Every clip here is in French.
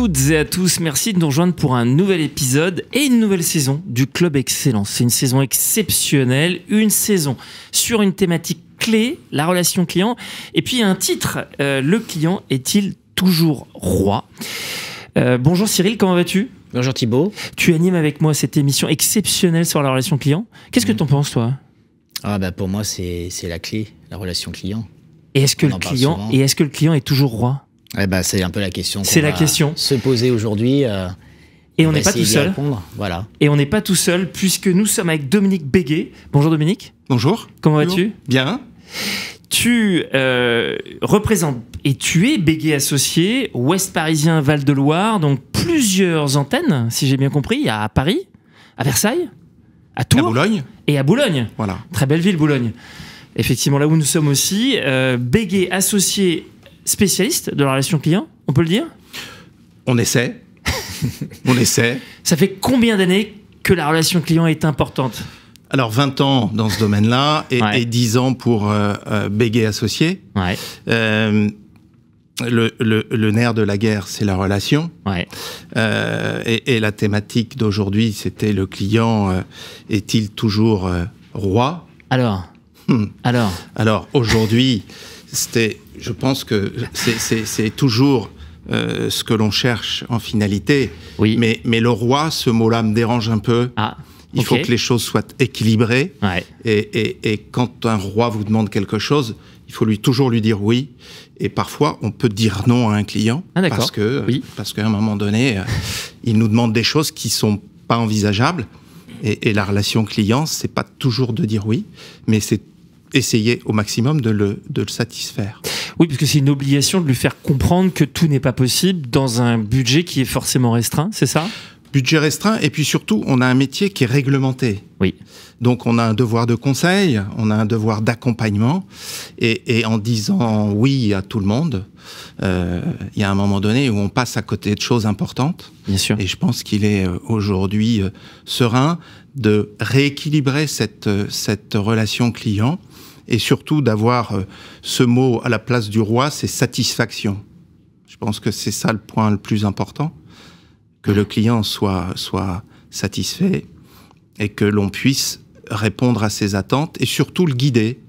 toutes et à tous, merci de nous rejoindre pour un nouvel épisode et une nouvelle saison du Club Excellence. C'est une saison exceptionnelle, une saison sur une thématique clé, la relation client, et puis un titre, le client est-il toujours roi? Bonjour Cyril, comment vas-tu? Bonjour Thibaut. Tu animes avec moi cette émission exceptionnelle sur la relation client. Qu'est-ce que t'en penses toi? Pour moi c'est la clé, la relation client. Et est-ce que le client est toujours roi? C'est un peu la question C'est la question. Se poser aujourd'hui. Et on n'est pas tout seul. Voilà. Et on n'est pas tout seul puisque nous sommes avec Dominique Béguet. Bonjour Dominique. Bonjour. Comment vas-tu? Bien. Tu représentes et tu es Béguet associé, Ouest parisien, Val-de-Loire, donc plusieurs antennes, si j'ai bien compris, à Paris, à Versailles, à Tours. À Boulogne. Et à Boulogne. Voilà. Très belle ville, Boulogne. Effectivement, là où nous sommes aussi. Béguet associé, spécialiste de la relation client, on peut le dire? On essaie. On essaie. Ça fait combien d'années que la relation client est importante? Alors 20 ans dans ce domaine-là et 10 ans pour Béguet associé. Ouais. Le nerf de la guerre, c'est la relation. Ouais. Et la thématique d'aujourd'hui, c'était le client est-il toujours roi? Alors aujourd'hui, je pense que c'est toujours ce que l'on cherche en finalité. Oui. Mais le roi, ce mot-là me dérange un peu. Il faut que les choses soient équilibrées. Ouais. Et quand un roi vous demande quelque chose, il faut toujours lui dire oui. Et parfois, on peut dire non à un client parce qu'à un moment donné, il nous demande des choses qui sont pas envisageables. Et la relation client, c'est pas toujours de dire oui, mais c'est essayer au maximum de le satisfaire. Oui, parce que c'est une obligation de lui faire comprendre que tout n'est pas possible dans un budget qui est forcément restreint, c'est ça? Budget restreint, et puis surtout, on a un métier qui est réglementé. Oui. Donc, on a un devoir de conseil, on a un devoir d'accompagnement, et en disant oui à tout le monde, il y a un moment donné où on passe à côté de choses importantes. Bien sûr. Et je pense qu'il est aujourd'hui serein de rééquilibrer cette relation client, et surtout d'avoir ce mot à la place du roi, c'est satisfaction. Je pense que c'est ça le point le plus important. Que le client soit satisfait et que l'on puisse répondre à ses attentes et surtout le guider.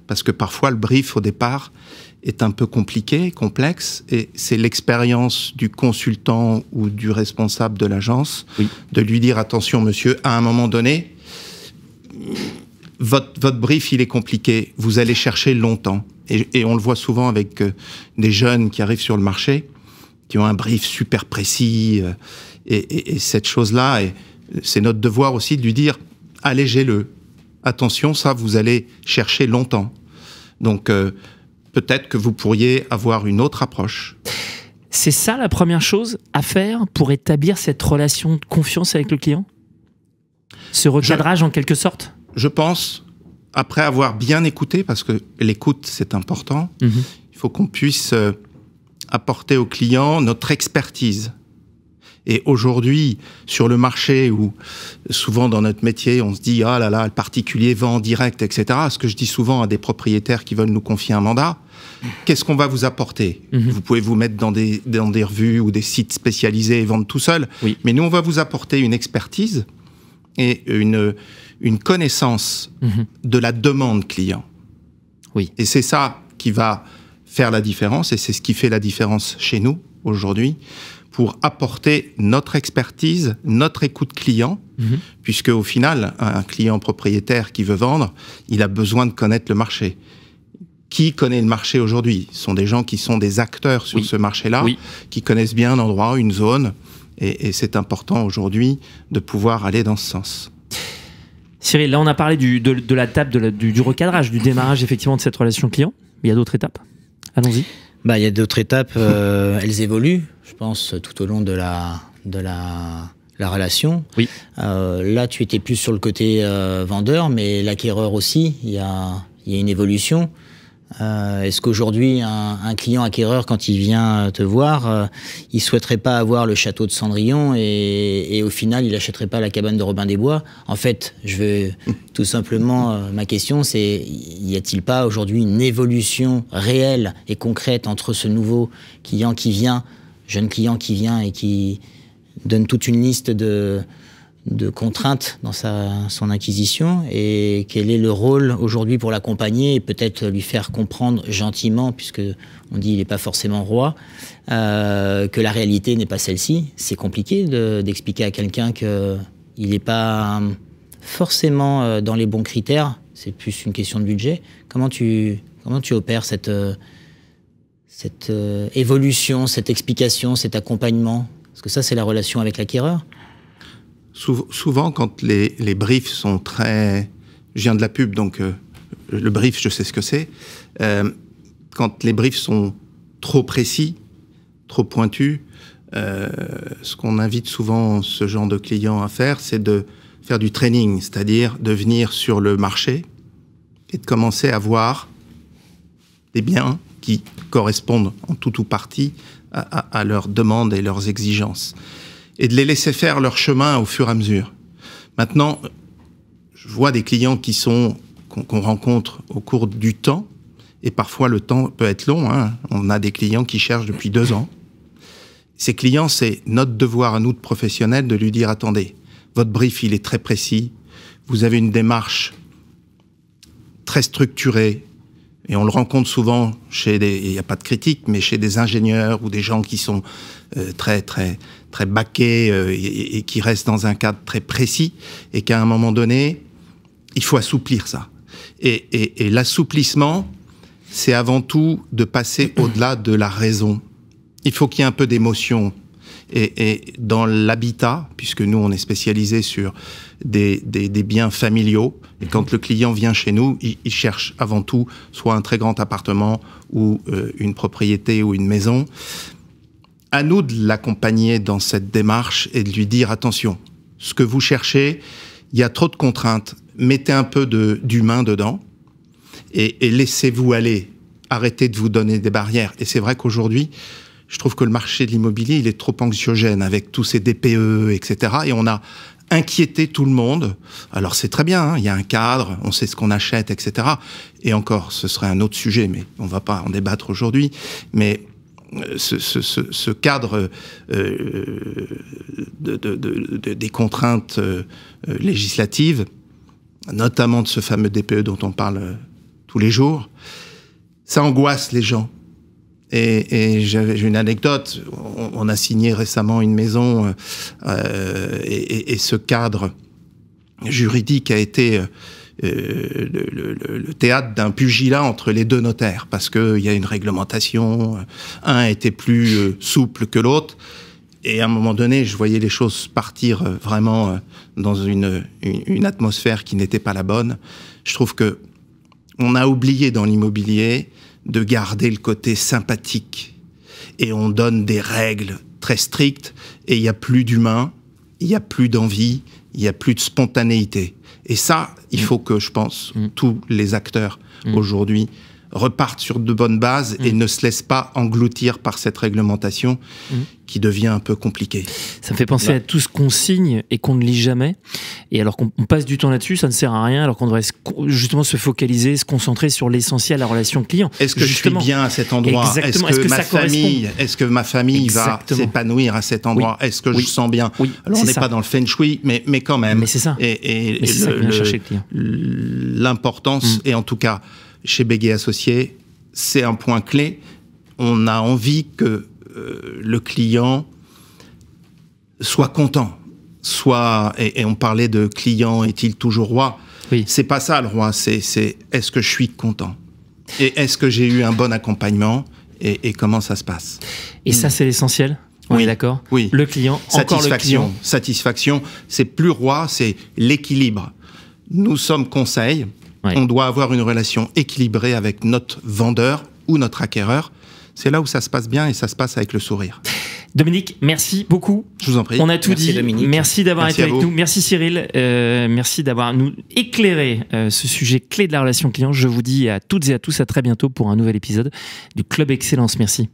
Parce que parfois, le brief au départ est un peu compliqué, complexe, et c'est l'expérience du consultant ou du responsable de l'agence de lui dire « Attention, monsieur, à un moment donné, votre brief, il est compliqué, vous allez chercher longtemps. » Et on le voit souvent avec des jeunes qui arrivent sur le marché, qui ont un brief super précis, et cette chose-là, c'est notre devoir aussi de lui dire « allégez-le, attention, ça, vous allez chercher longtemps. » Donc, peut-être que vous pourriez avoir une autre approche. C'est ça la première chose à faire pour établir cette relation de confiance avec le client? Ce recadrage en quelque sorte? Je pense, après avoir bien écouté, parce que l'écoute, c'est important, il faut qu'on puisse apporter au client notre expertise. Et aujourd'hui, sur le marché, où souvent dans notre métier, on se dit « Ah là là, le particulier vend en direct, etc. » Ce que je dis souvent à des propriétaires qui veulent nous confier un mandat, qu'est-ce qu'on va vous apporter? Vous pouvez vous mettre dans des revues ou des sites spécialisés et vendre tout seul. Oui. Mais nous, on va vous apporter une expertise et une connaissance de la demande client. Oui. Et c'est ça qui va faire la différence, et c'est ce qui fait la différence chez nous aujourd'hui, pour apporter notre expertise, notre écoute client, puisque au final, un client propriétaire qui veut vendre, il a besoin de connaître le marché. Qui connaît le marché aujourd'hui? Ce sont des gens qui sont des acteurs sur ce marché-là, qui connaissent bien un endroit, une zone, et c'est important aujourd'hui de pouvoir aller dans ce sens. Cyril, là on a parlé de la table, du recadrage, du démarrage effectivement de cette relation client. Il y a d'autres étapes? Allons-y. Il y a d'autres étapes, elles évoluent, je pense, tout au long de la relation. Oui. Là, tu étais plus sur le côté vendeur, mais l'acquéreur aussi, il y a une évolution. Est-ce qu'aujourd'hui, un client acquéreur, quand il vient te voir, il souhaiterait pas avoir le château de Cendrillon et au final, il achèterait pas la cabane de Robin des Bois? En fait, je veux tout simplement, ma question, c'est y a-t-il pas aujourd'hui une évolution réelle et concrète entre ce nouveau client qui vient jeune client qui vient et qui donne toute une liste de contraintes dans son acquisition, et quel est le rôle aujourd'hui pour l'accompagner et peut-être lui faire comprendre gentiment, puisque on dit il n'est pas forcément roi, que la réalité n'est pas celle-ci. C'est compliqué d'expliquer à quelqu'un qu'il n'est pas forcément dans les bons critères, c'est plus une question de budget. Comment tu opères cette évolution, cette explication, cet accompagnement? Parce que ça, c'est la relation avec l'acquéreur. Souvent, quand les briefs sont très... Je viens de la pub, donc le brief, je sais ce que c'est. Quand les briefs sont trop précis, trop pointus, ce qu'on invite souvent ce genre de clients à faire, c'est de faire du training, c'est-à-dire de venir sur le marché et de commencer à voir des biens qui correspondent en tout ou partie à leurs demandes et leurs exigences, et de les laisser faire leur chemin au fur et à mesure. Maintenant, je vois des clients qu'on rencontre au cours du temps, et parfois le temps peut être long, hein. On a des clients qui cherchent depuis 2 ans. Ces clients, c'est notre devoir à nous de professionnels de lui dire, attendez, votre brief, il est très précis, vous avez une démarche très structurée, et on le rencontre souvent il n'y a pas de critique, mais chez des ingénieurs ou des gens qui sont très baqués et qui restent dans un cadre très précis, et qu'à un moment donné, il faut assouplir ça. Et l'assouplissement, c'est avant tout de passer au-delà de la raison. Il faut qu'il y ait un peu d'émotion. Et dans l'habitat, puisque nous, on est spécialisé sur des biens familiaux, et quand le client vient chez nous, il cherche avant tout soit un très grand appartement ou une propriété ou une maison. À nous de l'accompagner dans cette démarche et de lui dire, attention, ce que vous cherchez, il y a trop de contraintes, mettez un peu d'humain dedans et laissez-vous aller, arrêtez de vous donner des barrières. Et c'est vrai qu'aujourd'hui, je trouve que le marché de l'immobilier, il est trop anxiogène avec tous ces DPE, etc. Et on a inquiété tout le monde. Alors c'est très bien, hein, il y a un cadre, on sait ce qu'on achète, etc. Et encore, ce serait un autre sujet, mais on ne va pas en débattre aujourd'hui. Mais ce cadre des contraintes législatives, notamment de ce fameux DPE dont on parle tous les jours, ça angoisse les gens. Et j'ai une anecdote, on a signé récemment une maison et ce cadre juridique a été le théâtre d'un pugilat entre les 2 notaires, parce qu'il y a une réglementation, un était plus souple que l'autre, et à un moment donné, je voyais les choses partir vraiment dans une atmosphère qui n'était pas la bonne. Je trouve que on a oublié dans l'immobilier de garder le côté sympathique, et on donne des règles très strictes, et il n'y a plus d'humain, il n'y a plus d'envie, il n'y a plus de spontanéité. Et ça, il faut que, je pense, tous les acteurs aujourd'hui repartent sur de bonnes bases et ne se laissent pas engloutir par cette réglementation qui devient un peu compliquée. Ça me fait penser à tout ce qu'on signe et qu'on ne lit jamais. Et alors qu'on passe du temps là-dessus, ça ne sert à rien, alors qu'on devrait justement se focaliser, se concentrer sur l'essentiel, la relation client. Est-ce que justement, je suis bien à cet endroit? Exactement. Est-ce que ma famille va s'épanouir à cet endroit? Oui. Est-ce que je sens bien? Oui. Alors on n'est pas dans le feng shui, mais quand même. Mais c'est ça. Et c'est ça que vient chercher le client. L'importance, et en tout cas, chez Béguet Associés, c'est un point clé. On a envie que le client soit content. Et on parlait de client, est-il toujours roi? Oui. C'est pas ça le roi, c'est est-ce que je suis content? Et est-ce que j'ai eu un bon accompagnement? Et comment ça se passe? Et ça, c'est l'essentiel? Oui, d'accord. Oui. Le client, encore le client. Satisfaction, c'est plus roi, c'est l'équilibre. Nous sommes conseil. Ouais. On doit avoir une relation équilibrée avec notre vendeur ou notre acquéreur. C'est là où ça se passe bien, et ça se passe avec le sourire. Dominique, merci beaucoup. Je vous en prie. On a tout dit. Dominique. Merci d'avoir été avec nous. Merci Cyril. Merci d'avoir nous éclairé ce sujet clé de la relation client. Je vous dis à toutes et à tous à très bientôt pour un nouvel épisode du Club Excellence. Merci.